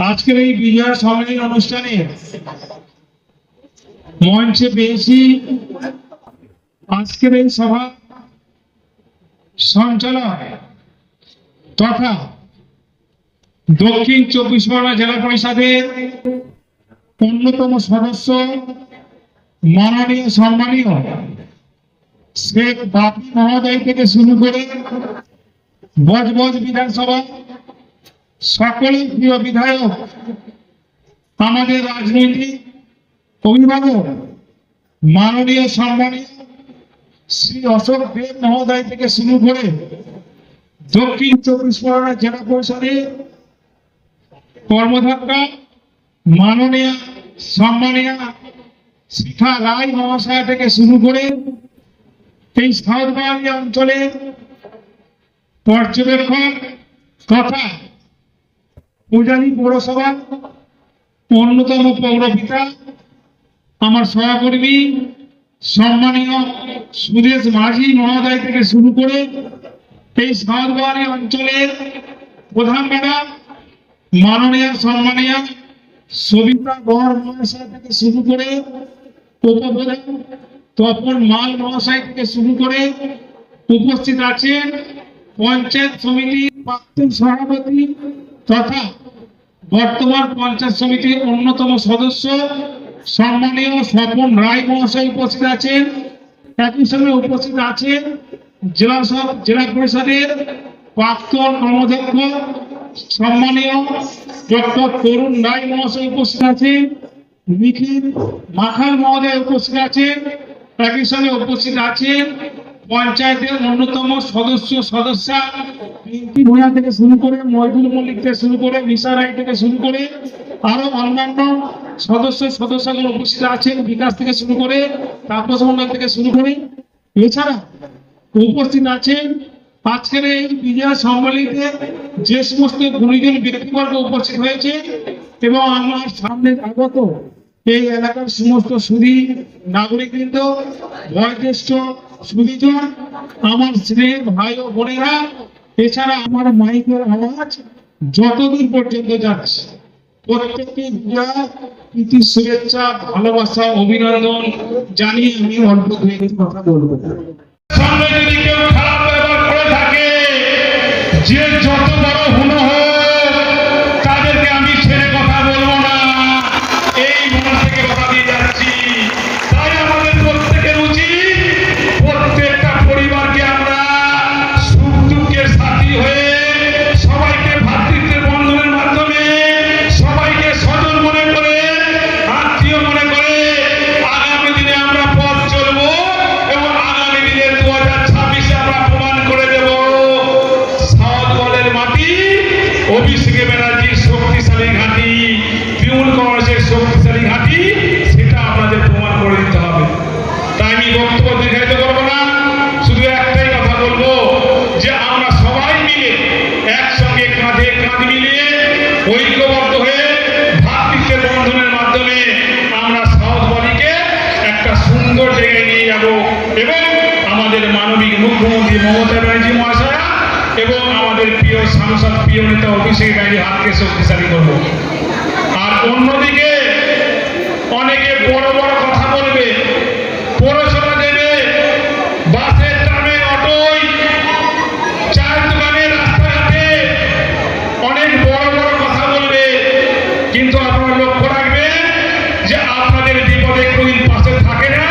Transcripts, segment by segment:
আজকের এই বিজয় সম্মেলন অনুষ্ঠানে মঞ্চে পেয়েছি আজকের এই সভা সঞ্চালক তথা দক্ষিণ 24 পরগনা জেলা পরিষদের অন্যতম সদস্য মাননীয় সম্মানীয় শেখ বাপি মহোদয় থেকে শুরু করে বজবজ বিধানসভা সকলের প্রিয় বিধায়ক, আমাদের রাজনৈতিক অভিভাবক মাননীয় সম্মানীয় শ্রী অশোক দেব মহোদয় থেকে শুরু করে দক্ষিণ 24 পরগনা জেলা পরিষদের কর্মকর্তা মাননীয় সম্মানীয় শিখা রায় মহাশয় থেকে শুরু করে এই সাউথবাড়ি অঞ্চলের পর্যবেক্ষক তথা পূজারী পৌরসভা অন্যতম পৌরপিতা আমার সহকর্মী সম্মানীয় সুদেশ মাঝি মহোদয় থেকে শুরু করে এই সাউথবাড়ি অঞ্চলের প্রধান ম্যাডাম মাননীয় সম্মানীয় সবিতা গড় মহাশয় থেকে শুরু করে উপপ্রধান তপন মাল মহাশয় থেকে শুরু করে উপস্থিত আছেন পঞ্চায়েত সমিতির প্রাক্তন সভাপতি তথা বর্তমান পঞ্চায়েত সমিতির অন্যতম সদস্য সম্মানীয় স্বপন রায় মহাশয় উপস্থিত আছেন। একই সঙ্গে উপস্থিত আছেন জেলা পরিষদের প্রাক্তন কর্মাধ্যক্ষ সম্মানীয় ডক্টর তরুণ রায় মহাশয় উপস্থিত আছেন, নিখিল মাখাল মহোদয় উপস্থিত আছেন। একই সঙ্গে উপস্থিত আছেন পঞ্চায়েতের অন্যতম সদস্যা পিঙ্কি ভূঁইয়া থেকে শুরু করে মহিদুল মল্লিক থেকে শুরু করে নিশা রায় থেকে শুরু করে আরো অন্যান্য সদস্যগুলো উপস্থিত আছেন, বিকাশ থেকে শুরু করে তাপস মন্ডল থেকে শুরু করে। এছাড়া উপস্থিত আছেন আজকের এই বিজয় সম্মেলনে যে সমস্ত গুণীজন ব্যক্তিবর্গ উপস্থিত হয়েছে এবং আমার সামনে আগত এই এলাকার সমস্ত সুধী নাগরিকবৃন্দ, বয়োজ্যেষ্ঠ সুধীজন, আমার স্নেহ ভাই ও বোনেরা, এছাড়া আমার মাইকের আওয়াজ যতদূর পর্যন্ত যাচ্ছে প্রত্যেককে প্রীতি শুভেচ্ছা ভালোবাসা অভিনন্দন জানিয়ে আমি অল্প দুই কথা বলবো। সামনে যদি কেউ খারাপ ব্যবহার করে থাকে, যে যত বড় হুনো হোক, তাদেরকে আমি ছেড়ে কথা বলবো না, এই মন থেকে কথা দিয়ে যাচ্ছি। তাই আমাদের প্রত্যেকের উচিত প্রত্যেকটা পরিবারকে আমরা সুখ দুঃখের সাথী হয়ে সবাইকে ভ্রাতৃত্বের বন্ধনের মাধ্যমে সবাইকে স্বজন মনে করে আত্মীয় মনে করে আগামী দিনে আমরা পথ চলবো এবং আগামী দিনে 2026 আমরা প্রমাণ করে দেব সাউথ মাটি অভিষেক ব্যানার্জির শক্তিশালী ঘাঁটি, তৃণমূল কংগ্রেসের শক্তিশালী ঘাঁটি, সেটা আপনাদের প্রমাণ করে দিতে হবে। তাই আমি বক্তব্য দীর্ঘায়িত করবো না, শুধু একটাই কথা বলবো যে আমরা সবাই মিলে একসঙ্গে কাঁধে কাঁধ মিলিয়ে ঐক্যবদ্ধ হয়ে ভ্রাতৃত্বের বন্ধনের মাধ্যমে আমরা সাউথবাড়িকে একটা সুন্দর জায়গায় নিয়ে যাব এবং আমাদের মানবিক মুখ্যমন্ত্রী মমতা ব্যানার্জি মহাশয়া এবং আমাদের প্রিয় সাংসদ প্রিয় নেতা অভিষেক ব্যানার্জির হাতকে শক্তিশালী করব। আর অন্যদিকে অনেকে বড় বড় কথা বলবে, পৌরসভা দেবে, বাসে ট্রামে অটোয় চায়ের দোকানে রাস্তাঘাটে অনেক বড় বড় কথা বলবে, কিন্তু আপনারা লক্ষ্য রাখবেন যে আপনাদের বিপদে কোনদিন পাশে থাকে না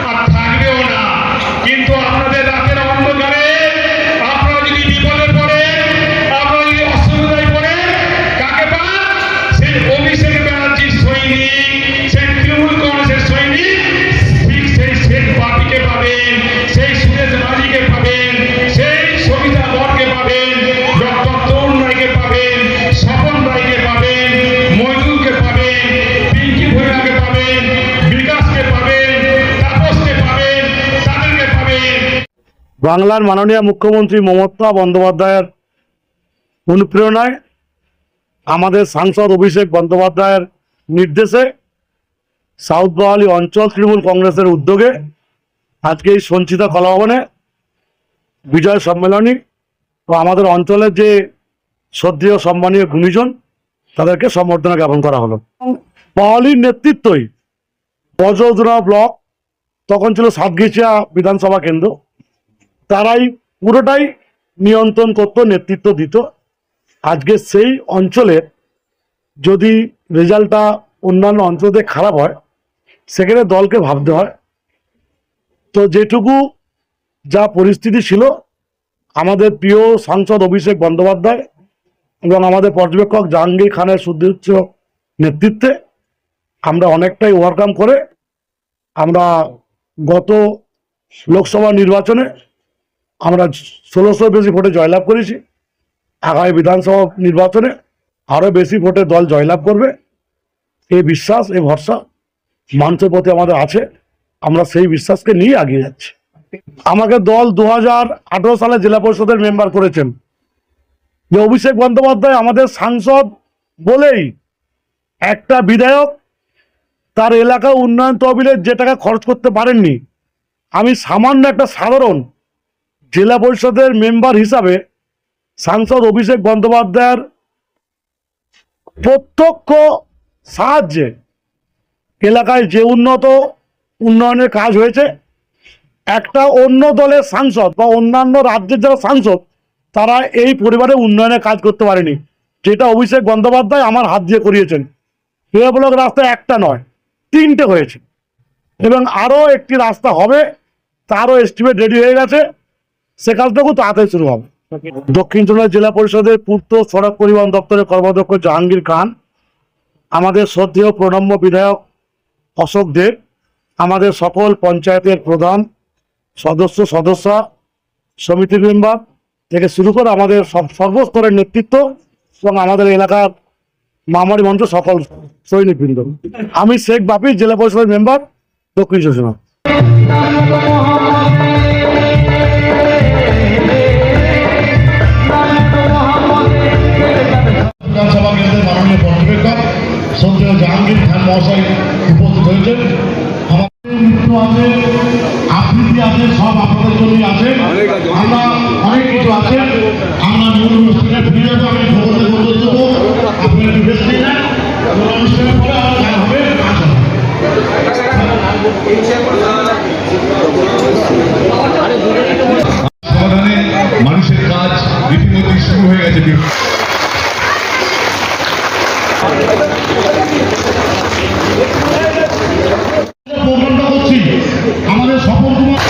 আর থাকবেও না। কিন্তু আপনাদের রাতের অন্ধকারে আপনারা যদি বিপদে পড়ে, আপনারা যদি অসুবিধায় পড়ে, কাকে পান? সেই অভিষেক ব্যানার্জির সৈনিক, সেই তৃণমূল কংগ্রেসের সৈনিক, ঠিক সেই শেখ বাপিকে পাবেন, সেই সুদেশ মাঝিকে পাবেন, সেই সবিতা বরকে পাবেন, ডক্টর তরুণ রায়কে পাবেন, স্বপন রায়কে পাবেন, মইদুলকে পাবেন, পিঙ্কি ভূঁইয়াকে পাবেন, বিকাশকে পাবেন, তাপসকে পাবেন, তাদেরকে পাবেন। বাংলার মাননীয় মুখ্যমন্ত্রী মমতা বন্দ্যোপাধ্যায়ের অনুপ্রেরণায় আমাদের সাংসদ অভিষেক বন্দ্যোপাধ্যায়ের নির্দেশে সাউথবাড়ি অঞ্চল তৃণমূল কংগ্রেসের উদ্যোগে আজকে এই সঞ্চিতা কলাভবনে বিজয় সম্মেলনী ও আমাদের অঞ্চলের যে শ্রদ্ধেয় সম্মানীয় গুণীজন তাদেরকে সম্বর্ধনা জ্ঞাপন করা হলো। পাওয়ালির নেতৃত্বই বজরদুনা ব্লক, তখন ছিল সাতগেছিয়া বিধানসভা কেন্দ্র, তারাই পুরোটাই নিয়ন্ত্রণ করতো, নেতৃত্ব দিত। আজকে সেই অঞ্চলে যদি রেজাল্টটা অন্যান্য অঞ্চলে খারাপ হয়, সেখানে দলকে ভাবতে হয়। তো যেটুকু যা পরিস্থিতি ছিল, আমাদের প্রিয় সাংসদ অভিষেক বন্দ্যোপাধ্যায় এবং আমাদের পর্যবেক্ষক জাহাঙ্গীর খানের সুদৃঢ় নেতৃত্বে আমরা অনেকটাই ওভারকাম করে আমরা গত লোকসভা নির্বাচনে আমরা 1600 বেশি ভোটে জয়লাভ করেছি। আগামী বিধানসভা নির্বাচনে আরও বেশি ভোটে দল জয়লাভ করবে, এই বিশ্বাস, এই ভরসা মানুষের প্রতি আমাদের আছে। আমরা সেই বিশ্বাসকে নিয়ে এগিয়ে যাচ্ছি। আমাকে দল 2018 সালে জেলা পরিষদের মেম্বার করেছেন। যে অভিষেক বন্দ্যোপাধ্যায় আমাদের সাংসদ বলেই একটা বিধায়ক তার এলাকা উন্নয়ন তহবিলে যে টাকা খরচ করতে পারেননি, আমি সামান্য একটা সাধারণ জেলা পরিষদের মেম্বার হিসাবে সাংসদ অভিষেক বন্দ্যোপাধ্যায়ের প্রত্যক্ষ সাহায্যে এলাকায় যে উন্নয়নের কাজ হয়েছে, একটা অন্য দলের সাংসদ বা অন্যান্য রাজ্যের যারা সাংসদ তারা এই পরিবারে উন্নয়নের কাজ করতে পারেনি, যেটা অভিষেক বন্দ্যোপাধ্যায় আমার হাত দিয়ে করিয়েছেন। ব্লক রাস্তা একটা নয়, 3টে হয়েছে এবং আরও একটি রাস্তা হবে, তারও এস্টিমেট রেডি হয়ে গেছে, সে কাজটা খুব তাড়াতাড়ি শুরু হবে। দক্ষিণ চব্বিশ জেলা পরিষদের পূর্ত সড়ক পরিবহন দপ্তরের কর্মাধ্যক্ষ জাহাঙ্গীর খান, আমাদের শ্রদ্ধেয় প্রণম্য বিধায়ক অশোক দেব, আমাদের সকল পঞ্চায়েতের প্রধান, সদস্যা, সমিতির মেম্বার থেকে শুরু করে আমাদের সর্বস্তরের নেতৃত্ব এবং আমাদের এলাকার মামারি মঞ্চ সকল সৈনিকবৃন্দ। আমি শেখ বাপি, জেলা পরিষদের মেম্বার, দক্ষিণ চব্বিশ পরগনা। বিধানসভা কেন্দ্রের মাননীয় পর্যবেক্ষক শ্রদ্ধেয় জাহাঙ্গীর খান মহাশয় উপস্থিত হয়েছেন। আমাদের নৃত্য আছে, আবৃত্তি আছে, সব আপনাদের জন্যই আছে। আমরা অনেক কিছু আছে। আমরা মূল অনুষ্ঠানে ফিরে যাবো, আমি খবরের মধ্যে দেবো, আপনি একটু বেশ নিয়ে যান। অনুষ্ঠানের পরে আমার গান হবে, নাচ হবে। সমাধানে মানুষের কাজ রীতিমতো শুরু হয়ে গেছে। প্রোগ্রামটা করছি আমাদের সফল কুমার।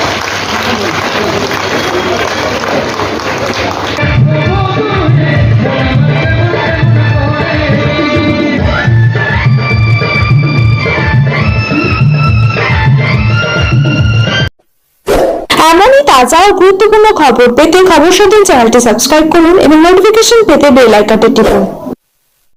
এমনই তাজা ও গুরুত্বপূর্ণ খবর পেতে খবর সাথে চ্যানেলটি সাবস্ক্রাইব করুন এবং নোটিফিকেশন পেতে বেল আইকনটি টিপুন।